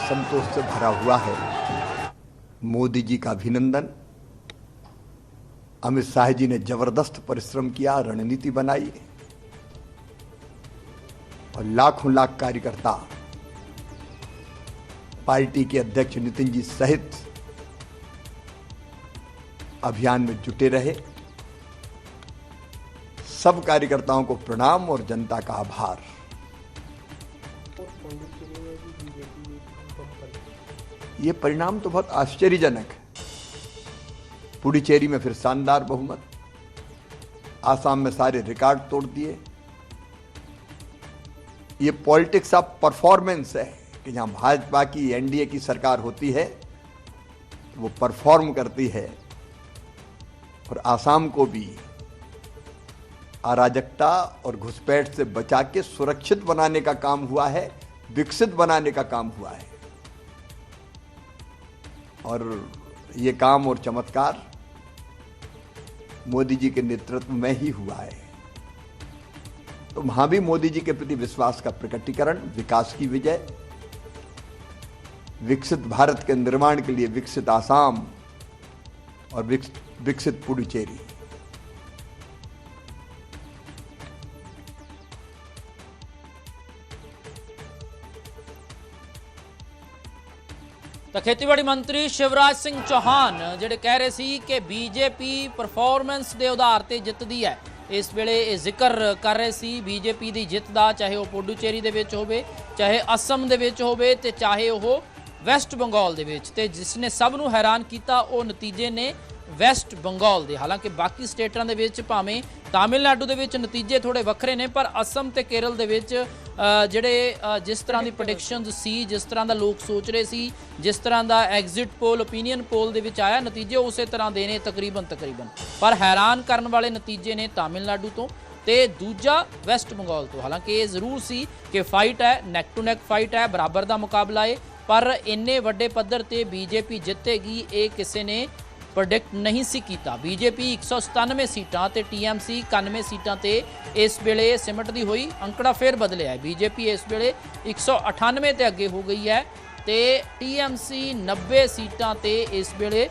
असंतोष से भरा हुआ है। मोदी जी का अभिनंदन। अमित शाह जी ने जबरदस्त परिश्रम किया, रणनीति बनाई और लाखों लाख कार्यकर्ता पार्टी के अध्यक्ष नितिन जी सहित अभियान में जुटे रहे। सब कार्यकर्ताओं को प्रणाम और जनता का आभार। ये परिणाम तो बहुत आश्चर्यजनक है। पुडुचेरी में फिर शानदार बहुमत, आसाम में सारे रिकॉर्ड तोड़ दिए। ये पॉलिटिक्स ऑफ परफॉर्मेंस है कि जहां भाजपा की एनडीए की सरकार होती है तो वो परफॉर्म करती है। और आसाम को भी अराजकता और घुसपैठ से बचा के सुरक्षित बनाने का काम हुआ है, विकसित बनाने का काम हुआ है। और ये काम और चमत्कार मोदी जी के नेतृत्व में ही हुआ है। तो वहां भी मोदी जी के प्रति विश्वास का प्रकटीकरण, विकास की विजय, विकसित भारत के निर्माण के लिए विकसित आसाम और विकसित पुडुचेरी। तो खेतीबाड़ी मंत्री शिवराज सिंह चौहान जिहड़े कह रहे सी कि बीजेपी परफॉर्मेंस के आधार पर जितदी है, इस वेले जिक्र कर रहे सी बीजेपी की जित का, चाहे वह पुडुचेरी दे विच होवे, चाहे असम दे विच होवे, ते चाहे वह वैस्ट बंगाल दे विच। ते जिसने सब नूं हैरान किया वो नतीजे ने वैस्ट बंगाल दे। हालांकि बाकी स्टेटां दे विच भावें तमिलनाडु दे विच नतीजे थोड़े वक्रे ने, पर असम ते केरल दे विच ਜਿਹੜੇ जिस तरह की प्रोडिक्शनस सी, जिस तरह का लोग सोच रहे सी, जिस तरह का एग्जिट पोल, ओपीनियन पोल दे विच आया, नतीजे उस तरह के ने तकरीबन। पर हैरान करने वाले नतीजे ने तमिलनाडु तो ते दूजा वैस्ट बंगाल तो। हालांकि ये जरूर सी कि फाइट है, नैक टू नैक फाइट है, बराबर का मुकाबला है, पर इन्ने वड्डे पद्धर ते बीजेपी जितेगी ये किसी ने प्रोडिक्ट नहीं सी कीता। बीजेपी 197 सीटां ते टीएमसी 91 सीटां ते इस वेले सिमटदी हुई अंकड़ा फिर बदलिया है। बीजेपी इस वेले 198 ते अगे हो गई है ते टीएमसी 90 सीटां ते इस वेले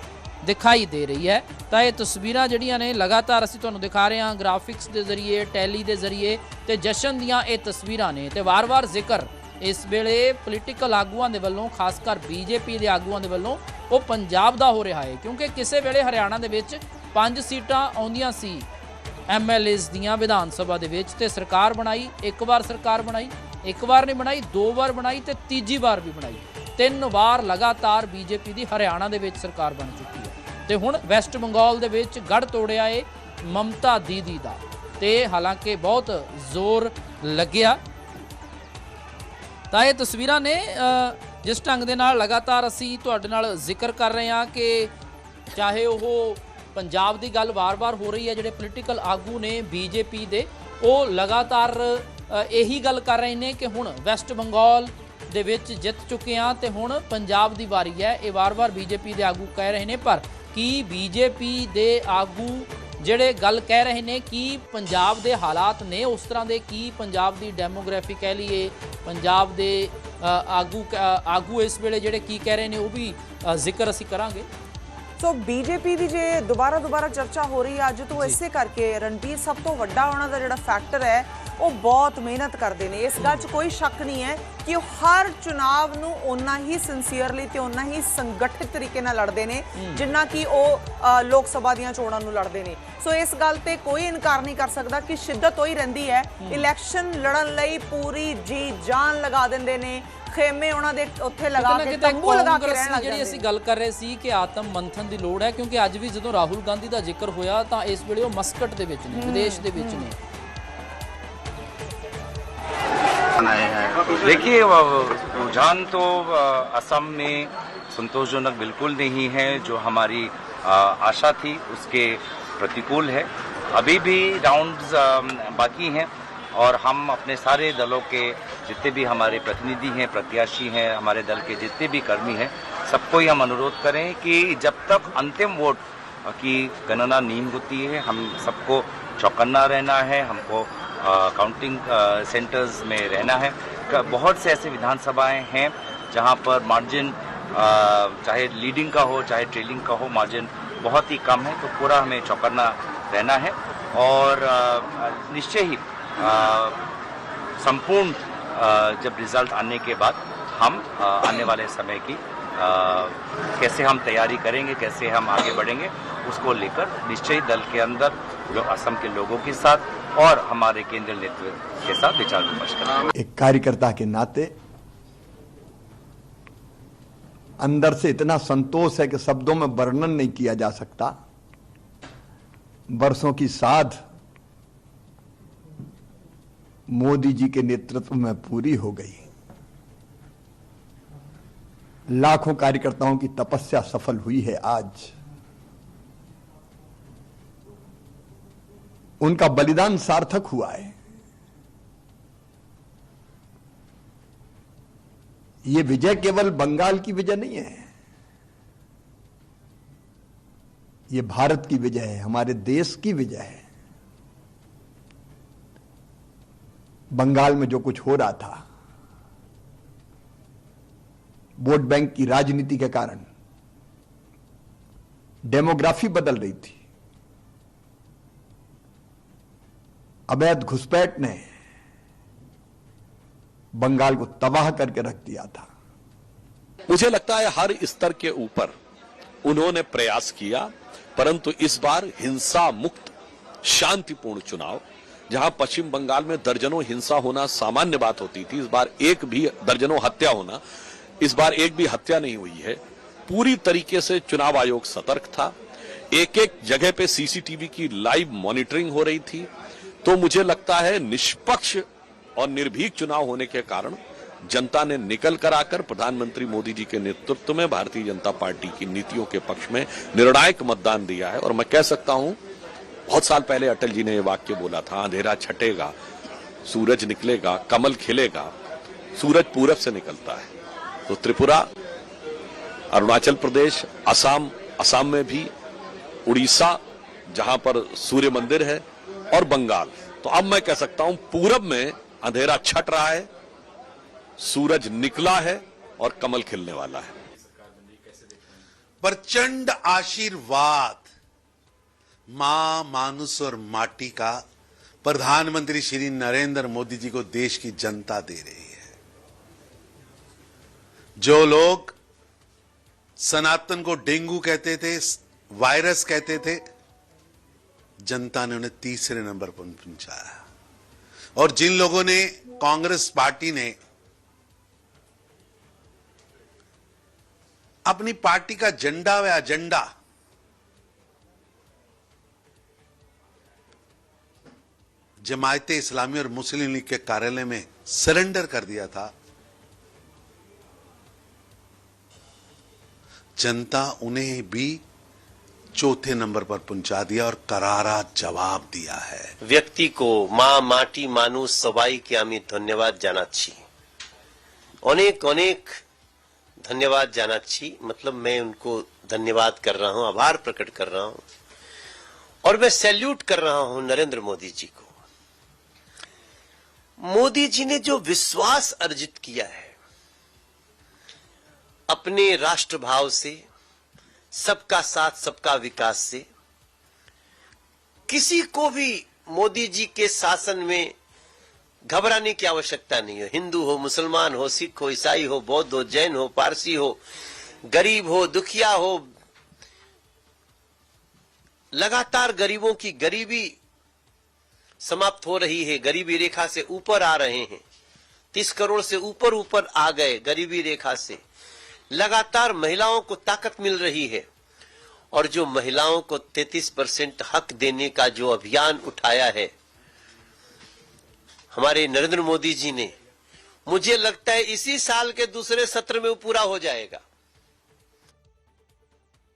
दिखाई दे रही है। तो ये तस्वीरां जिहड़ियां ने लगातार असीं तुहानूं दिखा रहे हैं ग्राफिक्स के जरिए, टैली के जरिए, तो जशन दियां ये तस्वीरां ने। तो वार वार जिक्र इस वेले पोलीटिकल आगूआं दे वल्लों, खासकर बीजेपी के आगूआं दे वल्लों वो पंजाब दा हो रहा है, क्योंकि किसी वेले हरियाणा दे विच 5 सीटां आउंदियां सी MLAs दियां विधान सभा दे विच, ते सरकार बनाई, एक बार सरकार बनाई, एक बार नहीं बनाई, 2 बार बनाई, ते तीजी बार भी बनाई। 3 बार लगातार बीजेपी की हरियाणा दे विच सरकार बन चुकी है। तो हुण वैस्ट बंगाल दे विच गढ़ तोड़िया है ममता दीदी दा, ते हालांकि बहुत जोर लग्या। तो ये तस्वीरां ने जिस ढंग दे नाल लगातार असी तुहाडे नाल जिक्र कर रहे हैं कि चाहे वह पंजाब की गल वार वार हो रही है, जिहड़े पोलीटिकल आगू ने बीजेपी दे वो लगातार यही गल कर रहे हैं कि हुण वैस्ट बंगाल दे विच जित चुके हैं तो हुण पंजाब की वारी है। ये वार वार बीजेपी के आगू कह रहे हैं, पर कि बीजेपी के आगू ਜਿਹੜੇ ਗੱਲ ਕਹਿ ਰਹੇ ਨੇ ਕਿ ਪੰਜਾਬ ਦੇ ਹਾਲਾਤ ਨੇ ਉਸ ਤਰ੍ਹਾਂ ਦੇ, ਕਿ ਪੰਜਾਬ ਦੀ ਡੈਮੋਗ੍ਰਾਫੀ ਕਹਿ ਲਈਏ, ਪੰਜਾਬ ਦੇ ਆਗੂ ਇਸ ਵੇਲੇ ਜਿਹੜੇ ਕੀ ਕਹਿ ਰਹੇ ਨੇ ਉਹ ਵੀ ਜ਼ਿਕਰ ਅਸੀਂ ਕਰਾਂਗੇ। ਸੋ ਬੀਜੇਪੀ ਦੀ ਜੇ ਦੁਬਾਰਾ ਚਰਚਾ ਹੋ ਰਹੀ ਹੈ ਅੱਜ ਤੋਂ, ਇਸੇ ਕਰਕੇ ਰਣਬੀਰ ਸਭ ਤੋਂ ਵੱਡਾ ਉਹਨਾਂ ਦਾ ਜਿਹੜਾ ਫੈਕਟਰ ਹੈ ਉਹ ਬਹੁਤ ਮਿਹਨਤ ਕਰਦੇ ਨੇ। ਇਸ ਗੱਲ 'ਚ ਕੋਈ ਸ਼ੱਕ ਨਹੀਂ ਹੈ ਕਿ ਉਹ ਹਰ ਚੁਣਾਵ ਨੂੰ ਓਨਾ ਹੀ ਸਿੰਸੀਅਰਲੀ ਤੇ ਓਨਾ ਹੀ ਸੰਗਠਿਤ ਤਰੀਕੇ ਨਾਲ ਲੜਦੇ ਨੇ ਜਿੰਨਾ ਕਿ ਉਹ ਲੋਕ ਸਭਾ ਦੀਆਂ ਚੋਣਾਂ ਨੂੰ ਲੜਦੇ ਨੇ। ਸੋ ਇਸ ਗੱਲ ਤੇ ਕੋਈ ਇਨਕਾਰ ਨਹੀਂ ਕਰ ਸਕਦਾ ਕਿ ਸ਼ਿੱਦਤ ਹੋਈ ਰਹਿੰਦੀ ਹੈ। ਇਲੈਕਸ਼ਨ ਲੜਨ ਲਈ ਪੂਰੀ ਜੀ ਜਾਨ ਲਗਾ ਦਿੰਦੇ ਨੇ, खेमे उन्होंने उत्थे लगा के तंबू लगा के रहन लग जांदे। ਅਸੀਂ ਗੱਲ ਕਰ ਰਹੇ ਸੀ ਕਿ ਆਤਮ ਮੰਥਨ ਦੀ ਲੋੜ ਹੈ, ਕਿਉਂਕਿ ਅੱਜ ਵੀ ਜਦੋਂ ਰਾਹੁਲ ਗਾਂਧੀ ਦਾ ਜ਼ਿਕਰ ਹੋਇਆ ਤਾਂ ਇਸ ਵੇਲੇ ਉਹ ਮਸਕਟ ਦੇ ਵਿੱਚ ਨੇ, ਵਿਦੇਸ਼ ਦੇ ਵਿੱਚ ਨੇ। देखिए रुझान तो असम में संतोषजनक बिल्कुल नहीं है, जो हमारी आशा थी उसके प्रतिकूल है। अभी भी राउंड्स बाकी हैं और हम अपने सारे दलों के जितने भी हमारे प्रतिनिधि हैं, प्रत्याशी हैं, हमारे दल के जितने भी कर्मी हैं, सबको ही हम अनुरोध करें कि जब तक अंतिम वोट की गणना नहीं होती है हम सबको चौकन्ना रहना है, हमको काउंटिंग सेंटर्स में रहना है। बहुत से ऐसे विधानसभाएं हैं जहां पर मार्जिन चाहे लीडिंग का हो चाहे ट्रेलिंग का हो, मार्जिन बहुत ही कम है। तो पूरा हमें चौकन्ना रहना है और निश्चय ही संपूर्ण जब रिजल्ट आने के बाद हम आने वाले समय की कैसे हम तैयारी करेंगे, कैसे हम आगे बढ़ेंगे, उसको लेकर निश्चय दल के अंदर असम के लोगों के साथ और हमारे केंद्रीय नेतृत्व के साथ विचार विमर्श करेंगे। एक कार्यकर्ता के नाते अंदर से इतना संतोष है कि शब्दों में वर्णन नहीं किया जा सकता। वर्षों की साध मोदी जी के नेतृत्व में पूरी हो गई। लाखों कार्यकर्ताओं की तपस्या सफल हुई है। आज उनका बलिदान सार्थक हुआ है। ये विजय केवल बंगाल की विजय नहीं है, ये भारत की विजय है, हमारे देश की विजय है। बंगाल में जो कुछ हो रहा था, वोट बैंक की राजनीति के कारण डेमोग्राफी बदल रही थी। अवैध घुसपैठ ने बंगाल को तबाह करके रख दिया था। मुझे लगता है हर स्तर के ऊपर उन्होंने प्रयास किया, परंतु इस बार हिंसा मुक्त शांतिपूर्ण चुनाव, जहां पश्चिम बंगाल में दर्जनों हिंसा होना सामान्य बात होती थी, इस बार एक भी दर्जनों हत्या होना, इस बार एक भी हत्या नहीं हुई है। पूरी तरीके से चुनाव आयोग सतर्क था। एक एक जगह पे सीसीटीवी की लाइव मॉनिटरिंग हो रही थी। तो मुझे लगता है निष्पक्ष और निर्भीक चुनाव होने के कारण जनता ने निकल कर आकर प्रधानमंत्री मोदी जी के नेतृत्व में भारतीय जनता पार्टी की नीतियों के पक्ष में निर्णायक मतदान दिया है। और मैं कह सकता हूं, बहुत साल पहले अटल जी ने यह वाक्य बोला था, अंधेरा छटेगा, सूरज निकलेगा, कमल खिलेगा, सूरज पूरब से निकलता है। तो त्रिपुरा, अरुणाचल प्रदेश, असम में भी, उड़ीसा जहां पर सूर्य मंदिर है, और बंगाल, तो अब मैं कह सकता हूं पूरब में अंधेरा छट रहा है, सूरज निकला है और कमल खिलने वाला है। प्रचंड आशीर्वाद मां, मानुष और माटी का प्रधानमंत्री श्री नरेंद्र मोदी जी को देश की जनता दे रही है। जो लोग सनातन को डेंगू कहते थे, वायरस कहते थे, जनता ने उन्हें तीसरे नंबर पर पहुंचाया। और जिन लोगों ने, कांग्रेस पार्टी ने अपनी पार्टी का झंडा व एजेंडा जमायते इस्लामी और मुस्लिम लीग के कार्यालय में सरेंडर कर दिया था, जनता उन्हें भी चौथे नंबर पर पहुंचा दिया और करारा जवाब दिया है। व्यक्ति को मां, माटी, मानुष सबाईके आमी धन्यवाद जानाচ্ছি, अनेक अनेक धन्यवाद जानाচ্ছি। मतलब मैं उनको धन्यवाद कर रहा हूं, आभार प्रकट कर रहा हूं, और मैं सैल्यूट कर रहा हूं नरेंद्र मोदी जी को। मोदी जी ने जो विश्वास अर्जित किया है अपने राष्ट्र भाव से, सबका साथ सबका विकास से, किसी को भी मोदी जी के शासन में घबराने की आवश्यकता नहीं है। हिंदू हो, मुसलमान हो, सिख हो, ईसाई हो, बौद्ध हो, जैन हो, पारसी हो, गरीब हो, दुखिया हो, लगातार गरीबों की गरीबी समाप्त हो रही है, गरीबी रेखा से ऊपर आ रहे हैं, 30 करोड़ से ऊपर आ गए गरीबी रेखा से। लगातार महिलाओं को ताकत मिल रही है, और जो महिलाओं को 33% हक देने का जो अभियान उठाया है हमारे नरेंद्र मोदी जी ने, मुझे लगता है इसी साल के दूसरे सत्र में वो पूरा हो जाएगा।